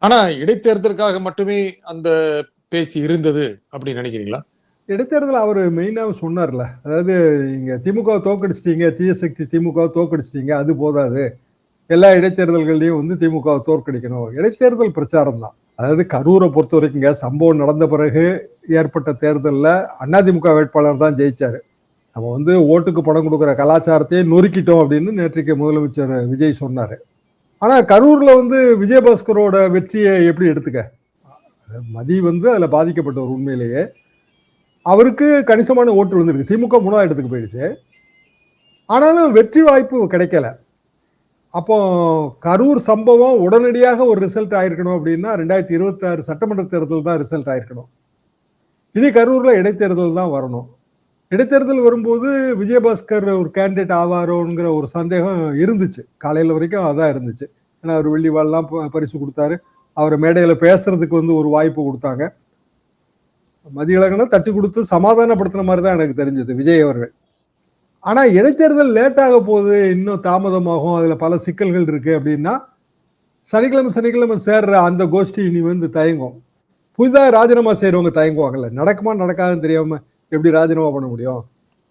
ஆனா இடைத்தேர்தலுக்காக மட்டுமே அந்த பேச்சு இருந்தது அப்படின்னு நினைக்கிறீங்களா? இடைத்தேர்தல் அவர் மெயினாக சொன்னார்ல, அதாவது இங்க திமுக தோக்கடிச்சிட்டீங்க, தீய சக்தி திமுக தோக்கடிச்சிட்டீங்க, அது போதாது, எல்லா இடைத்தேர்தல்கள்லையும் வந்து திமுக தோற்கடிக்கணும். இடைத்தேர்தல் பிரச்சாரம் தான். அதாவது கரூரை பொறுத்த வரைக்குங்க, சம்பவம் நடந்த பிறகு ஏற்பட்ட தேர்தலில் அதிமுக வேட்பாளர் தான் ஜெயிச்சாரு. நம்ம வந்து ஓட்டுக்கு பணம் கொடுக்குற கலாச்சாரத்தையே நொறுக்கிட்டோம் அப்படின்னு நேற்றைக்கு முதலமைச்சர் விஜய் சொன்னாரு. ஆனா கரூர்ல வந்து விஜயபாஸ்கரோட வெற்றியை எப்படி எடுத்துக்க? மதி வந்து அதுல பாதிக்கப்பட்டவர் உண்மையிலேயே. அவருக்கு கணிசமான ஓட்டு விழுந்திருக்கு. திமுக 3வது இடத்துக்கு போயிடுச்சு. ஆனாலும் வெற்றி வாய்ப்பு கிடைக்கல. அப்போ கரூர் சம்பவம் உடனடியாக ஒரு ரிசல்ட் ஆயிருக்கணும் அப்படின்னா 2026 சட்டமன்ற தேர்தல் தான் ரிசல்ட் ஆயிருக்கணும். இது கரூர்ல இடைத்தேர்தல் தான் வரணும். இடைத்தேர்தல் வரும்போது விஜயபாஸ்கர் ஒரு கேண்டிடேட் ஆவாரோங்கிற ஒரு சந்தேகம் இருந்துச்சு. காலையில வரைக்கும் அதான் இருந்துச்சு. ஏன்னா அவர் வெள்ளி வாள்லாம் பரிசு கொடுத்தாரு. அவரை மேடையில பேசுறதுக்கு வந்து ஒரு வாய்ப்பு கொடுத்தாங்க. மதியழகனை தட்டி கொடுத்து சமாதானப்படுத்தின மாதிரி தான் எனக்கு தெரிஞ்சது விஜய் அவர்கள். ஆனா இடைத்தேர்தல் லேட்டாக போகுது, இன்னும் தாமதமாகும், அதுல பல சிக்கல்கள் இருக்கு அப்படின்னா சனிக்கிழமை சேர்ற அந்த கோஷ்டி இனி வந்து தயங்கும். புதிதாக ராஜினாமா செய்யறவங்க தயங்குவாங்கல்ல, நடக்குமா நடக்காதுன்னு தெரியாம எப்படி ராஜினாமா பண்ண முடியும்?